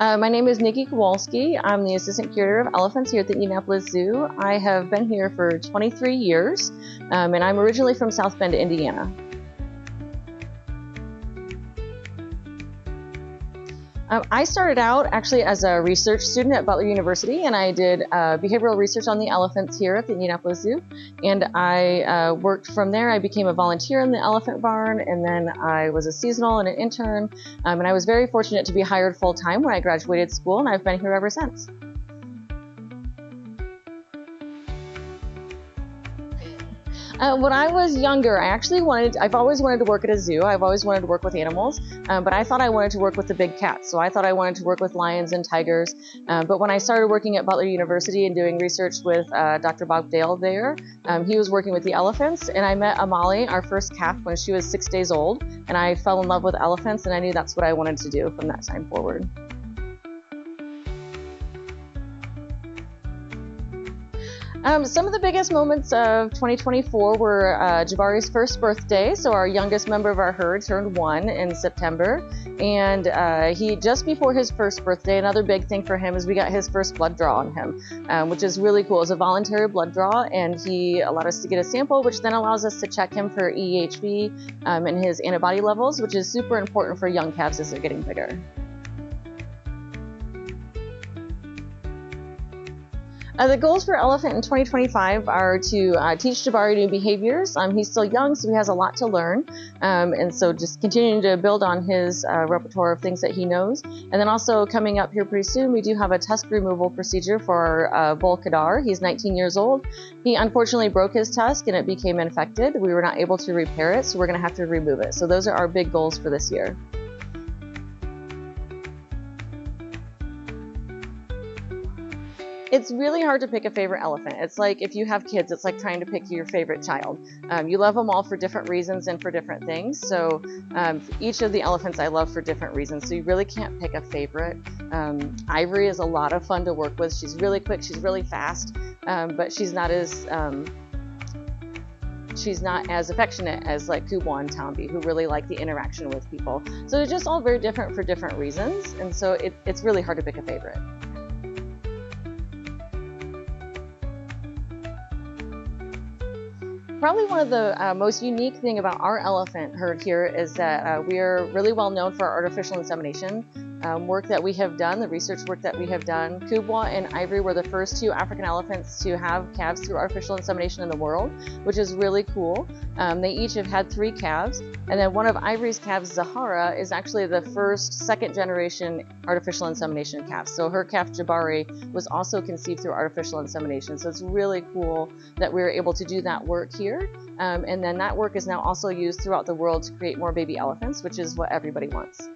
My name is Niki Kowalski. I'm the assistant curator of elephants here at the Indianapolis Zoo. I have been here for 23 years, and I'm originally from South Bend, Indiana. I started out actually as a research student at Butler University, and I did behavioral research on the elephants here at the Indianapolis Zoo. And I worked from there. I became a volunteer in the elephant barn, and then I was a seasonal and an intern. And I was very fortunate to be hired full-time when I graduated school, and I've been here ever since. When I was younger, I've always wanted to work at a zoo. I've always wanted to work with animals, but I thought I wanted to work with the big cats. So I thought I wanted to work with lions and tigers. But when I started working at Butler University and doing research with Dr. Bob Dale there, he was working with the elephants, and I met Amali, our first calf, when she was 6 days old, and I fell in love with elephants, and I knew that's what I wanted to do from that time forward. Some of the biggest moments of 2024 were Jabari's first birthday. So our youngest member of our herd turned 1 in September. And he just before his first birthday, another big thing for him is we got his first blood draw on him, which is really cool. It's a voluntary blood draw, and he allowed us to get a sample, which then allows us to check him for EHV and his antibody levels, which is super important for young calves as they're getting bigger. The goals for Elephant in 2025 are to teach Jabari new behaviors. He's still young, so he has a lot to learn. And so just continuing to build on his repertoire of things that he knows. And then also coming up here pretty soon, we do have a tusk removal procedure for our bull Kadar. He's 19 years old. He unfortunately broke his tusk and it became infected. We were not able to repair it, so we're going to have to remove it. So those are our big goals for this year. It's really hard to pick a favorite elephant. It's like if you have kids, it's like trying to pick your favorite child. You love them all for different reasons and for different things. So each of the elephants I love for different reasons. So you really can't pick a favorite. Ivory is a lot of fun to work with. She's really quick, she's really fast, but she's not as affectionate as like Kubwa and Tombi, who really like the interaction with people. So they're just all very different for different reasons. And so it's really hard to pick a favorite. Probably one of the most unique thing about our elephant herd here is that we are really well known for our artificial insemination work that we have done, the research work that we have done. Kubwa and Ivory were the first 2 African elephants to have calves through artificial insemination in the world, which is really cool. They each have had 3 calves, and then one of Ivory's calves, Zahara, is actually the first second generation artificial insemination calf. So her calf Jabari was also conceived through artificial insemination. So it's really cool that we were able to do that work here. And then that work is now also used throughout the world to create more baby elephants, which is what everybody wants.